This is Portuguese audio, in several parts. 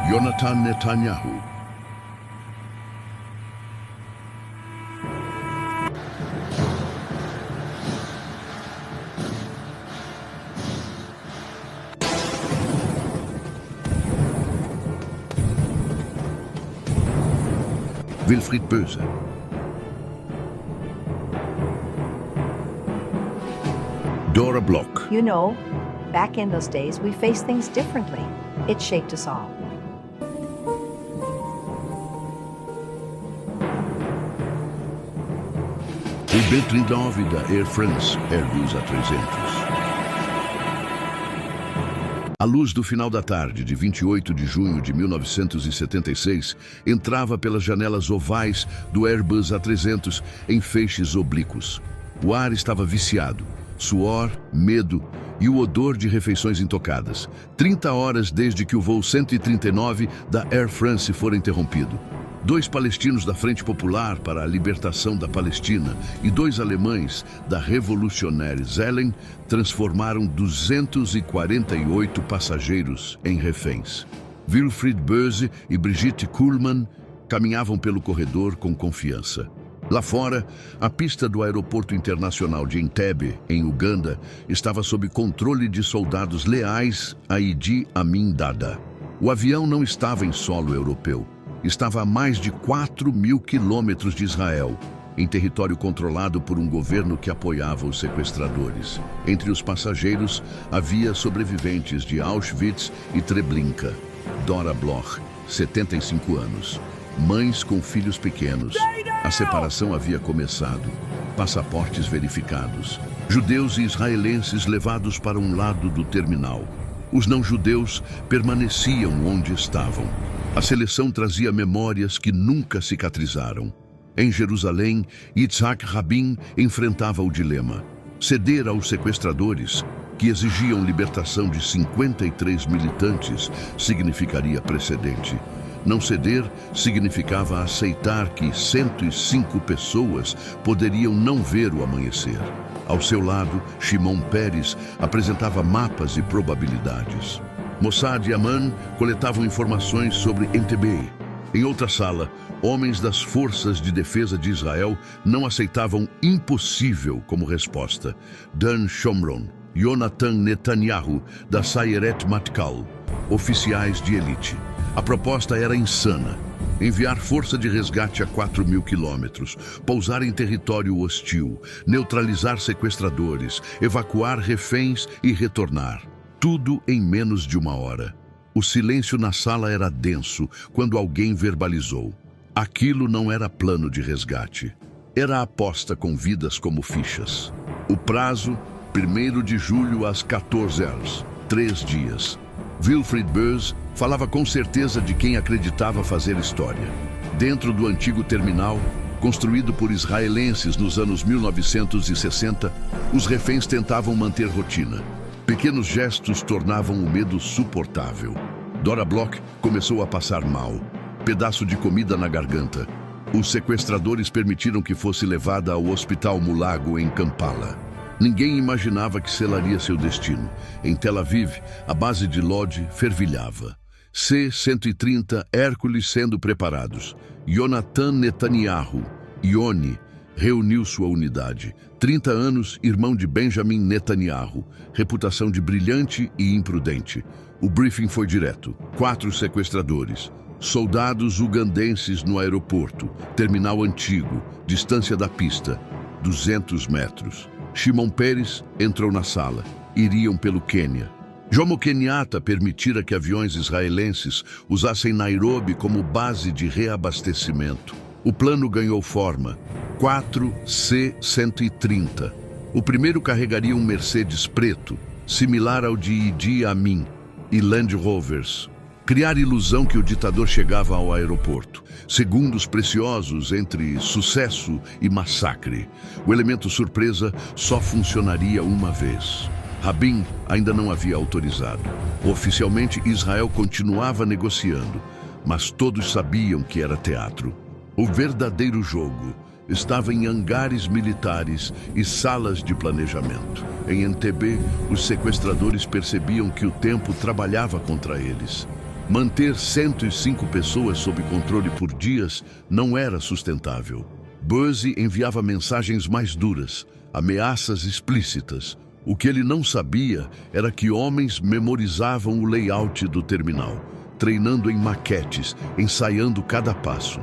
Yonatan Netanyahu. Wilfried Böse. Dora Bloch. You know, back in those days, we faced things differently. It shaped us all. O B-39 da Air France Airbus A300. A luz do final da tarde de 28 de junho de 1976 entrava pelas janelas ovais do Airbus A300 em feixes oblíquos. O ar estava viciado, suor, medo e o odor de refeições intocadas. 30 horas desde que o voo 139 da Air France fora interrompido. 2 palestinos da Frente Popular para a Libertação da Palestina e 2 alemães da Revolutionäre Zellen transformaram 248 passageiros em reféns. Wilfried Böse e Brigitte Kuhlmann caminhavam pelo corredor com confiança. Lá fora, a pista do Aeroporto Internacional de Entebbe, em Uganda, estava sob controle de soldados leais a Idi Amin Dada. O avião não estava em solo europeu. Estava a mais de 4.000 quilômetros de Israel, em território controlado por um governo que apoiava os sequestradores. Entre os passageiros, havia sobreviventes de Auschwitz e Treblinka. Dora Bloch, 75 anos. Mães com filhos pequenos. A separação havia começado. Passaportes verificados. Judeus e israelenses levados para um lado do terminal. Os não-judeus permaneciam onde estavam. A seleção trazia memórias que nunca cicatrizaram. Em Jerusalém, Yitzhak Rabin enfrentava o dilema: ceder aos sequestradores, que exigiam libertação de 53 militantes, significaria precedente. Não ceder significava aceitar que 105 pessoas poderiam não ver o amanhecer. Ao seu lado, Shimon Peres apresentava mapas e probabilidades. Mossad e Amman coletavam informações sobre Entebbe. Em outra sala, homens das Forças de Defesa de Israel não aceitavam impossível como resposta. Dan Shomron, Yonatan Netanyahu, da Sayeret Matkal, oficiais de elite. A proposta era insana. Enviar força de resgate a 4.000 quilômetros, pousar em território hostil, neutralizar sequestradores, evacuar reféns e retornar. Tudo em menos de 1 hora. O silêncio na sala era denso quando alguém verbalizou: aquilo não era plano de resgate. Era aposta com vidas como fichas. O prazo, 1º de julho às 14 horas, 3 dias. Wilfried Böse falava com certeza de quem acreditava fazer história. Dentro do antigo terminal, construído por israelenses nos anos 1960, os reféns tentavam manter rotina. Pequenos gestos tornavam o medo suportável. Dora Bloch começou a passar mal. Pedaço de comida na garganta. Os sequestradores permitiram que fosse levada ao Hospital Mulago, em Kampala. Ninguém imaginava que selaria seu destino. Em Tel Aviv, a base de Lod fervilhava. C-130 Hércules sendo preparados. Yonatan Netanyahu, Yoni, reuniu sua unidade. 30 anos, irmão de Benjamin Netanyahu. Reputação de brilhante e imprudente. O briefing foi direto. 4 sequestradores. Soldados ugandenses no aeroporto. Terminal antigo. Distância da pista. 200 metros. Shimon Peres entrou na sala. Iriam pelo Quênia. Jomo Kenyatta permitira que aviões israelenses usassem Nairobi como base de reabastecimento. O plano ganhou forma. 4 C-130. O primeiro carregaria um Mercedes preto, similar ao de Idi Amin, e Land Rovers. Criar ilusão que o ditador chegava ao aeroporto. Segundos preciosos entre sucesso e massacre. O elemento surpresa só funcionaria uma vez. Rabin ainda não havia autorizado. Oficialmente, Israel continuava negociando, mas todos sabiam que era teatro. O verdadeiro jogo estava em hangares militares e salas de planejamento. Em Entebbe, os sequestradores percebiam que o tempo trabalhava contra eles. Manter 105 pessoas sob controle por dias não era sustentável. Buzzy enviava mensagens mais duras, ameaças explícitas. O que ele não sabia era que homens memorizavam o layout do terminal, treinando em maquetes, ensaiando cada passo,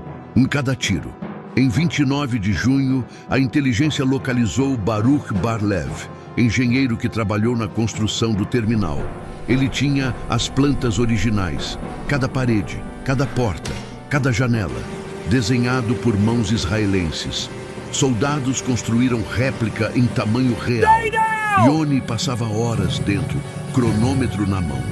cada tiro. Em 29 de junho, a inteligência localizou Baruch Bar-Lev, engenheiro que trabalhou na construção do terminal. Ele tinha as plantas originais, cada parede, cada porta, cada janela, desenhado por mãos israelenses. Soldados construíram réplica em tamanho real. Yoni passava horas dentro, cronômetro na mão.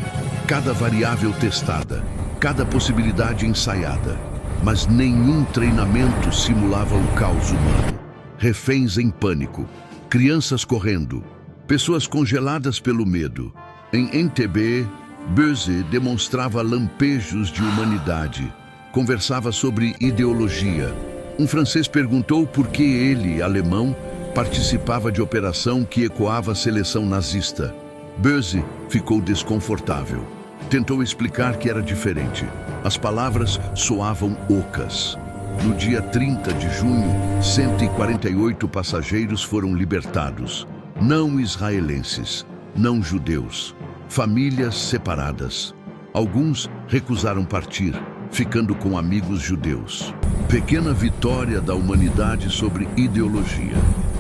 Cada variável testada, cada possibilidade ensaiada. Mas nenhum treinamento simulava o caos humano. Reféns em pânico, crianças correndo, pessoas congeladas pelo medo. Em Entebbe, Buzzy demonstrava lampejos de humanidade. Conversava sobre ideologia. Um francês perguntou por que ele, alemão, participava de operação que ecoava a seleção nazista. Buzzy ficou desconfortável. Tentou explicar que era diferente. As palavras soavam ocas. No dia 30 de junho, 148 passageiros foram libertados. Não israelenses, não judeus. Famílias separadas. Alguns recusaram partir, ficando com amigos judeus. Pequena vitória da humanidade sobre ideologia.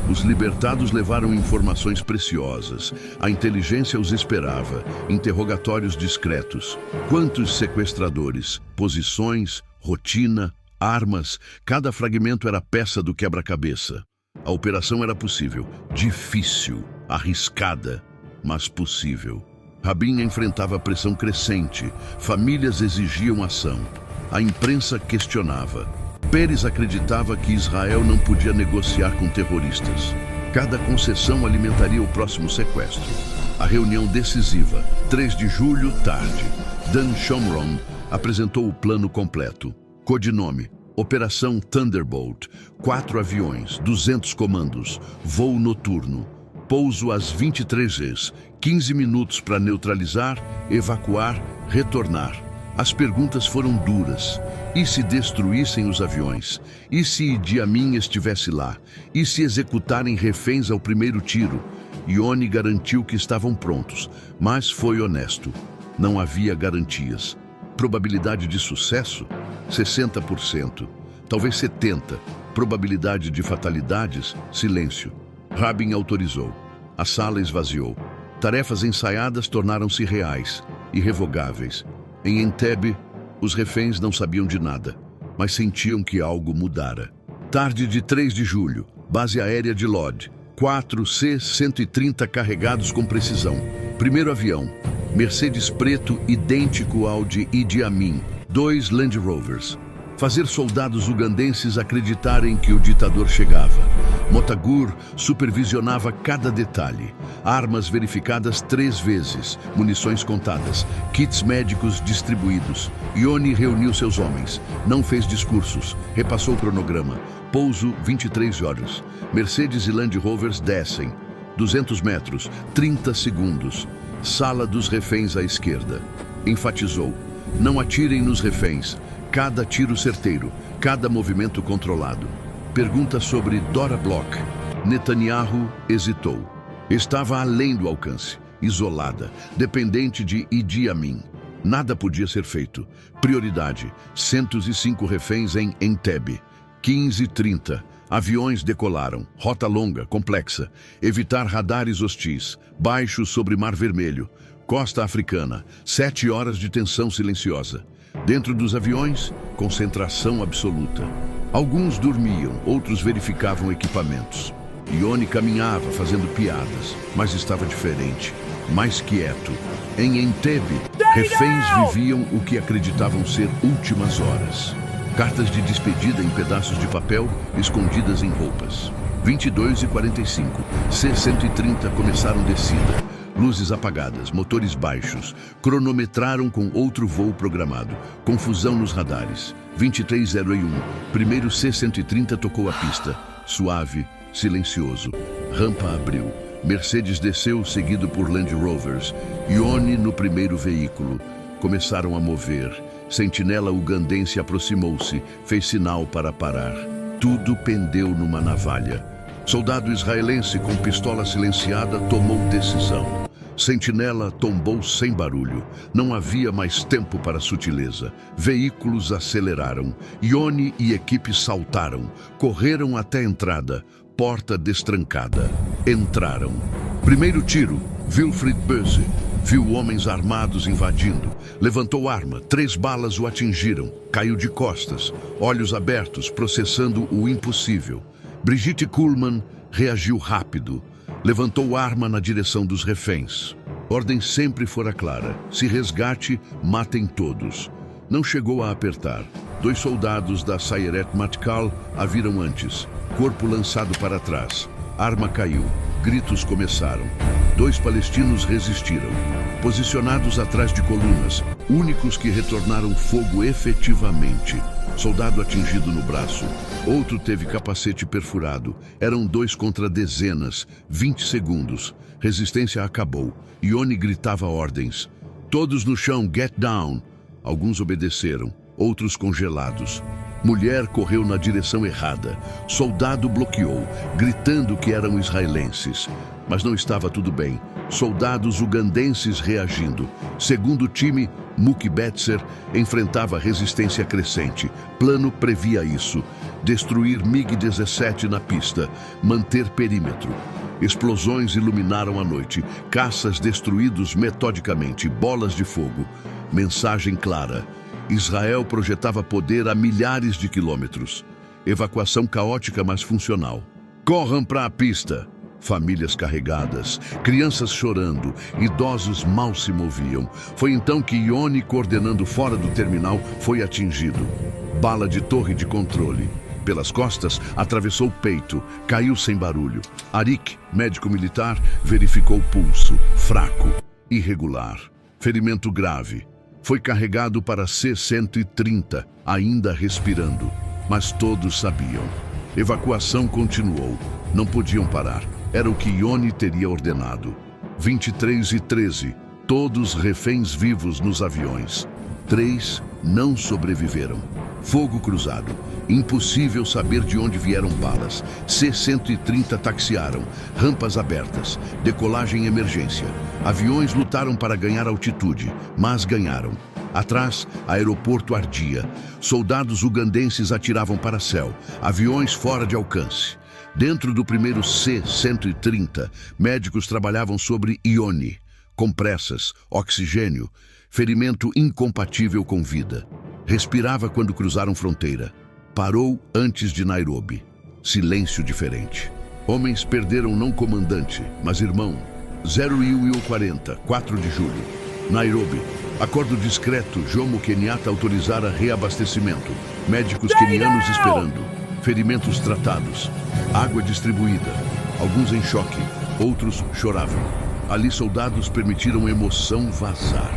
Os libertados levaram informações preciosas. A inteligência os esperava. Interrogatórios discretos. Quantos sequestradores? Posições, rotina, armas. Cada fragmento era peça do quebra-cabeça. A operação era possível. Difícil, arriscada, mas possível. Rabin enfrentava pressão crescente. Famílias exigiam ação. A imprensa questionava. Peres acreditava que Israel não podia negociar com terroristas. Cada concessão alimentaria o próximo sequestro. A reunião decisiva, 3 de julho, tarde. Dan Shomron apresentou o plano completo. Codinome: Operação Thunderbolt. 4 aviões, 200 comandos, voo noturno. Pouso às 23h, 15 minutos para neutralizar, evacuar, retornar. As perguntas foram duras. E se destruíssem os aviões? E se Idi Amin estivesse lá? E se executarem reféns ao primeiro tiro? Yoni garantiu que estavam prontos, mas foi honesto. Não havia garantias. Probabilidade de sucesso? 60%. Talvez 70%. Probabilidade de fatalidades? Silêncio. Rabin autorizou. A sala esvaziou. Tarefas ensaiadas tornaram-se reais, irrevogáveis. Em Entebbe, os reféns não sabiam de nada, mas sentiam que algo mudara. Tarde de 3 de julho, base aérea de Lod. 4 C-130 carregados com precisão. Primeiro avião, Mercedes preto idêntico ao de Idi Amin. 2 Land Rovers. Fazer soldados ugandenses acreditarem que o ditador chegava. Motagur supervisionava cada detalhe. Armas verificadas 3 vezes, munições contadas, kits médicos distribuídos. Yoni reuniu seus homens, não fez discursos, repassou o cronograma. Pouso 23 horas. Mercedes e Land Rovers descem. 200 metros, 30 segundos. Sala dos reféns à esquerda. Enfatizou: não atirem nos reféns. Cada tiro certeiro, cada movimento controlado. Pergunta sobre Dora Bloch. Netanyahu hesitou. Estava além do alcance, isolada, dependente de Idi Amin. Nada podia ser feito. Prioridade: 105 reféns em Entebbe. 15h30. Aviões decolaram. Rota longa, complexa. Evitar radares hostis. Baixo sobre Mar Vermelho. Costa africana. 7 horas de tensão silenciosa. Dentro dos aviões, concentração absoluta. Alguns dormiam, outros verificavam equipamentos. Yoni caminhava, fazendo piadas, mas estava diferente, mais quieto. Em Entebbe, reféns viviam o que acreditavam ser últimas horas. Cartas de despedida em pedaços de papel, escondidas em roupas. 22h45, C-130 começaram descida. Luzes apagadas, motores baixos. Cronometraram com outro voo programado. Confusão nos radares. 23h01. Primeiro C-130 tocou a pista. Suave, silencioso. Rampa abriu. Mercedes desceu, seguido por Land Rovers. Yoni no primeiro veículo. Começaram a mover. Sentinela ugandense aproximou-se, fez sinal para parar. Tudo pendeu numa navalha. Soldado israelense com pistola silenciada tomou decisão. Sentinela tombou sem barulho. Não havia mais tempo para sutileza. Veículos aceleraram. Ione e equipe saltaram. Correram até a entrada. Porta destrancada. Entraram. Primeiro tiro. Wilfried Böse viu homens armados invadindo. Levantou arma. 3 balas o atingiram. Caiu de costas. Olhos abertos, processando o impossível. Brigitte Kuhlmann reagiu rápido. Levantou arma na direção dos reféns. Ordem sempre fora clara. Se resgate, matem todos. Não chegou a apertar. 2 soldados da Sayeret Matkal a viram antes. Corpo lançado para trás. Arma caiu. Gritos começaram. 2 palestinos resistiram. Posicionados atrás de colunas, únicos que retornaram fogo efetivamente. Soldado atingido no braço. Outro teve capacete perfurado. Eram 2 contra dezenas. 20 segundos. Resistência acabou. Ione gritava ordens. Todos no chão, get down. Alguns obedeceram. Outros congelados. Mulher correu na direção errada. Soldado bloqueou, gritando que eram israelenses. Mas não estava tudo bem. Soldados ugandenses reagindo. Segundo time, Mookie Betts enfrentava resistência crescente. Plano previa isso. Destruir MiG-17 na pista. Manter perímetro. Explosões iluminaram a noite. Caças destruídos metodicamente. Bolas de fogo. Mensagem clara. Israel projetava poder a milhares de quilômetros. Evacuação caótica, mas funcional. Corram para a pista. Famílias carregadas, crianças chorando, idosos mal se moviam. Foi então que Ione, coordenando fora do terminal, foi atingido. Bala de torre de controle. Pelas costas, atravessou o peito, caiu sem barulho. Arik, médico militar, verificou o pulso. Fraco, irregular. Ferimento grave. Foi carregado para C-130, ainda respirando. Mas todos sabiam. Evacuação continuou. Não podiam parar. Era o que Ione teria ordenado. 23h13. Todos reféns vivos nos aviões. 3 não sobreviveram. Fogo cruzado. Impossível saber de onde vieram balas. C-130 taxiaram. Rampas abertas. Decolagem em emergência. Aviões lutaram para ganhar altitude, mas ganharam. Atrás, aeroporto ardia. Soldados ugandenses atiravam para céu. Aviões fora de alcance. Dentro do primeiro C-130, médicos trabalhavam sobre Ione. Compressas, oxigênio, ferimento incompatível com vida. Respirava quando cruzaram fronteira. Parou antes de Nairobi. Silêncio diferente. Homens perderam não comandante, mas irmão. 0U-40, 4 de julho. Nairobi. Acordo discreto. Jomo Kenyatta autorizara reabastecimento. Médicos quenianos esperando. Ferimentos tratados. Água distribuída. Alguns em choque. Outros choravam. Ali soldados permitiram emoção vazar.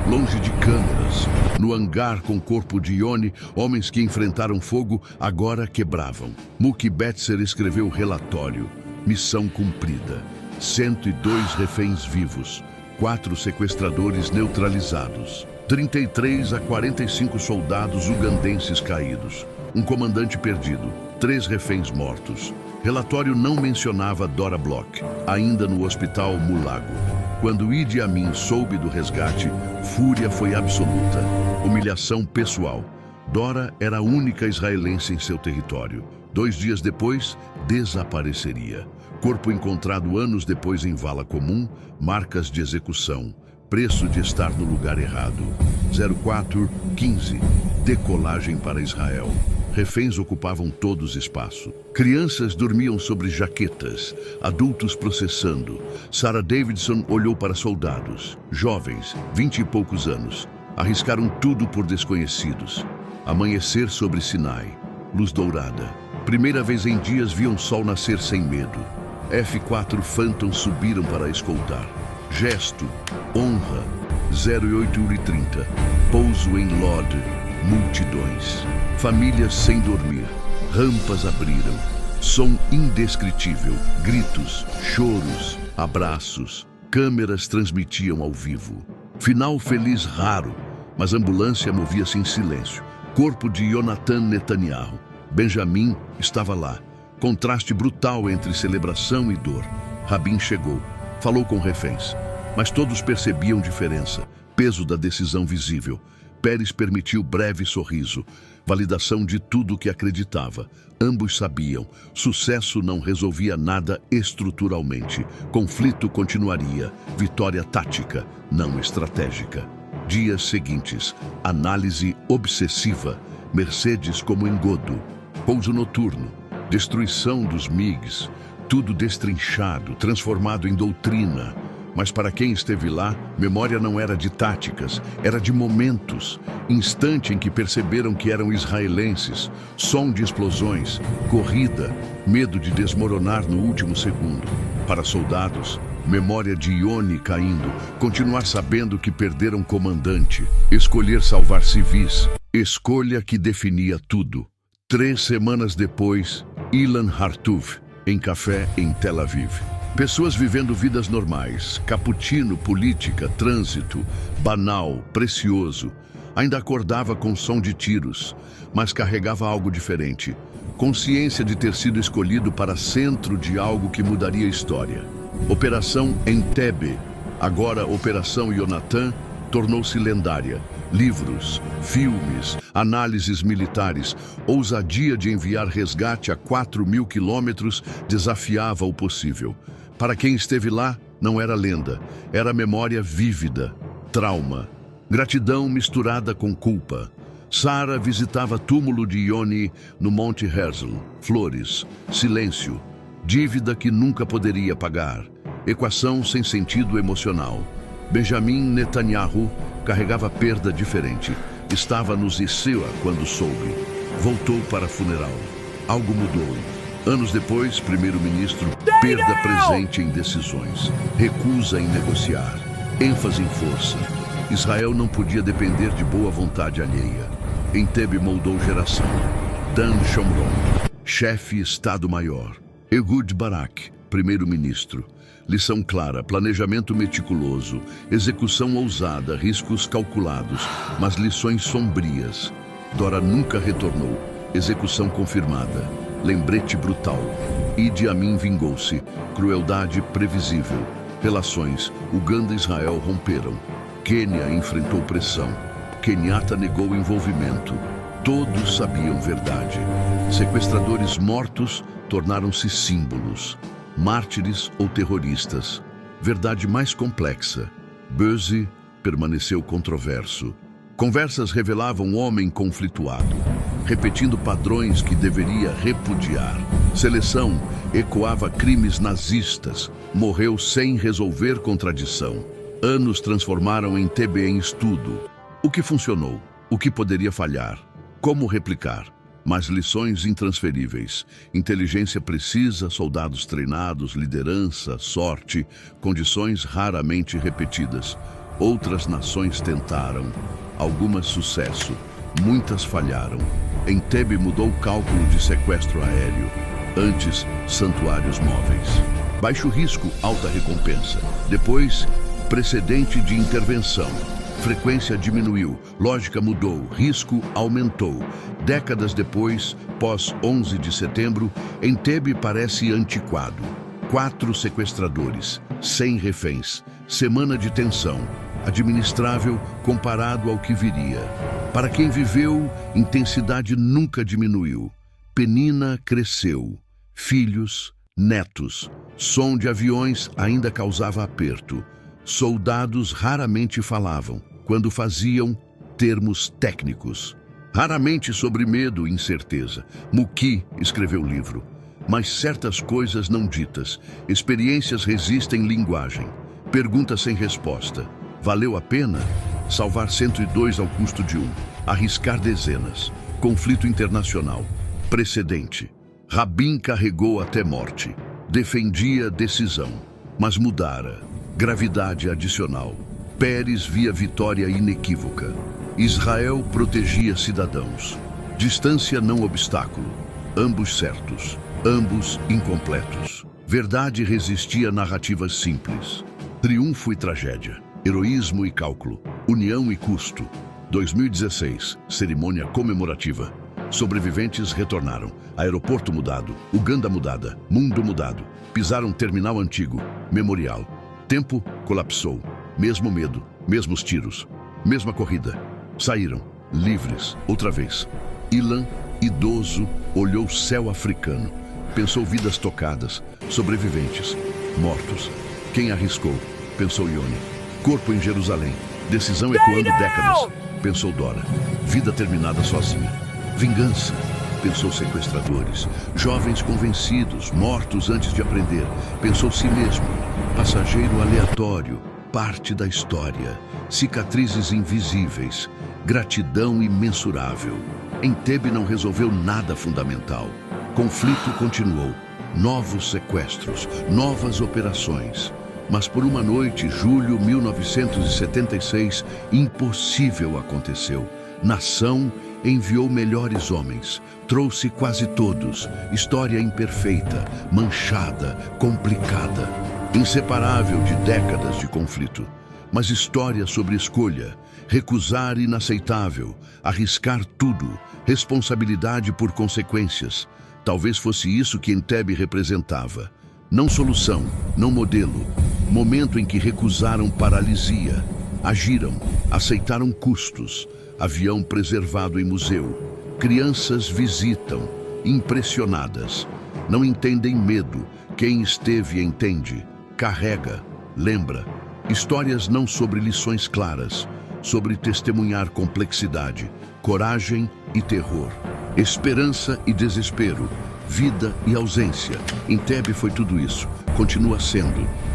Longe de câmeras. No hangar com corpo de Ione, homens que enfrentaram fogo agora quebravam. Mookie Betts escreveu relatório. Missão cumprida. 102 reféns vivos. 4 sequestradores neutralizados. 33 a 45 soldados ugandenses caídos. Um comandante perdido. 3 reféns mortos. Relatório não mencionava Dora Bloch, ainda no hospital Mulago. Quando Idi Amin soube do resgate, fúria foi absoluta. Humilhação pessoal. Dora era a única israelense em seu território. 2 dias depois, desapareceria. Corpo encontrado anos depois em vala comum, marcas de execução. Preço de estar no lugar errado. 0415. Decolagem para Israel. Reféns ocupavam todos espaço. Crianças dormiam sobre jaquetas, adultos processando. Sarah Davidson olhou para soldados, jovens, 20 e poucos anos. Arriscaram tudo por desconhecidos. Amanhecer sobre Sinai, luz dourada. Primeira vez em dias viam sol nascer sem medo. F-4 Phantom subiram para escoltar. Gesto, honra, 08h30. Pouso em Lod, multidões. Famílias sem dormir. Rampas abriram. Som indescritível. Gritos, choros, abraços. Câmeras transmitiam ao vivo. Final feliz raro. mas a ambulância movia-se em silêncio. Corpo de Yonatan Netanyahu. Benjamim estava lá. Contraste brutal entre celebração e dor. Rabin chegou. Falou com reféns. Mas todos percebiam diferença. Peso da decisão visível. Peres permitiu breve sorriso. Validação de tudo o que acreditava. Ambos sabiam. Sucesso não resolvia nada estruturalmente. Conflito continuaria. Vitória tática, não estratégica. Dias seguintes. Análise obsessiva. Mercedes como engodo. Pouso noturno. Destruição dos MiGs. Tudo destrinchado, transformado em doutrina. Mas para quem esteve lá, memória não era de táticas, era de momentos. Instante em que perceberam que eram israelenses, som de explosões, corrida, medo de desmoronar no último segundo. Para soldados, memória de Yoni caindo, continuar sabendo que perderam comandante, escolher salvar civis, escolha que definia tudo. 3 semanas depois, Ilan Hartuf, em café em Tel Aviv. Pessoas vivendo vidas normais, cappuccino, política, trânsito, banal, precioso. Ainda acordava com som de tiros, mas carregava algo diferente. Consciência de ter sido escolhido para centro de algo que mudaria a história. Operação Entebbe, agora Operação Yonatan, tornou-se lendária. Livros, filmes, análises militares, ousadia de enviar resgate a 4.000 quilômetros desafiava o possível. Para quem esteve lá, não era lenda, era memória vívida, trauma, gratidão misturada com culpa. Sara visitava túmulo de Yoni no Monte Herzl, flores, silêncio, dívida que nunca poderia pagar, equação sem sentido emocional. Benjamin Netanyahu carregava perda diferente. Estava no Zissua quando soube. Voltou para funeral. Algo mudou. Anos depois, primeiro-ministro, perda presente em decisões, recusa em negociar, ênfase em força. Israel não podia depender de boa vontade alheia. Entebbe moldou geração. Dan Shomron, chefe Estado-Maior. Ehud Barak, primeiro-ministro. Lição clara, planejamento meticuloso, execução ousada, riscos calculados, mas lições sombrias. Dora nunca retornou, execução confirmada, lembrete brutal. Idi Amin vingou-se, crueldade previsível. Relações, Uganda e Israel romperam. Quênia enfrentou pressão. Kenyatta negou envolvimento. Todos sabiam verdade. Sequestradores mortos tornaram-se símbolos. Mártires ou terroristas. Verdade mais complexa. Böse permaneceu controverso. Conversas revelavam um homem conflituado, repetindo padrões que deveria repudiar. Seleção ecoava crimes nazistas. Morreu sem resolver contradição. Anos transformaram Entebbe em estudo. O que funcionou? O que poderia falhar? Como replicar? Mas lições intransferíveis. Inteligência precisa, soldados treinados, liderança, sorte, condições raramente repetidas. Outras nações tentaram. Algumas sucesso. Muitas falharam. Entebbe mudou o cálculo de sequestro aéreo. Antes, santuários móveis. Baixo risco, alta recompensa. Depois, precedente de intervenção. Frequência diminuiu, lógica mudou, risco aumentou. Décadas depois, pós 11 de setembro, Entebbe parece antiquado. 4 sequestradores, 100 reféns, semana de tensão, administrável comparado ao que viria. Para quem viveu, intensidade nunca diminuiu. Penina cresceu. Filhos, netos. Som de aviões ainda causava aperto. Soldados raramente falavam. Quando faziam, termos técnicos. Raramente sobre medo e incerteza. Muki escreveu livro. Mas certas coisas não ditas. Experiências resistem linguagem. Pergunta sem resposta. Valeu a pena? Salvar 102 ao custo de 1. Arriscar dezenas. Conflito internacional. Precedente. Rabin carregou até morte. Defendia decisão. Mas mudara. Gravidade adicional. Peres via vitória inequívoca. Israel protegia cidadãos. Distância não obstáculo. Ambos certos. Ambos incompletos. Verdade resistia narrativas simples. Triunfo e tragédia. Heroísmo e cálculo. União e custo. 2016, cerimônia comemorativa. Sobreviventes retornaram. Aeroporto mudado, Uganda mudada, mundo mudado. Pisaram terminal antigo, memorial. Tempo colapsou. Mesmo medo, mesmos tiros, mesma corrida. Saíram, livres, outra vez. Ilan, idoso, olhou o céu africano. Pensou vidas tocadas, sobreviventes, mortos. Quem arriscou? Pensou Ione. Corpo em Jerusalém, decisão ecoando décadas. Pensou Dora. Vida terminada sozinha. Vingança. Pensou sequestradores. Jovens convencidos, mortos antes de aprender. Pensou si mesmo. Passageiro aleatório. Parte da história. Cicatrizes invisíveis. Gratidão imensurável. Entebbe não resolveu nada fundamental. Conflito continuou. Novos sequestros. Novas operações. Mas por uma noite, julho 1976, impossível aconteceu. Nação enviou melhores homens. Trouxe quase todos. História imperfeita, manchada, complicada. Inseparável de décadas de conflito. Mas história sobre escolha. Recusar inaceitável. Arriscar tudo. Responsabilidade por consequências. Talvez fosse isso que Entebbe representava. Não solução, não modelo. Momento em que recusaram paralisia. Agiram, aceitaram custos. Avião preservado em museu. Crianças visitam, impressionadas. Não entendem medo. Quem esteve entende. Carrega, lembra. Histórias não sobre lições claras, sobre testemunhar complexidade, coragem e terror. Esperança e desespero. Vida e ausência. Entebbe foi tudo isso. Continua sendo.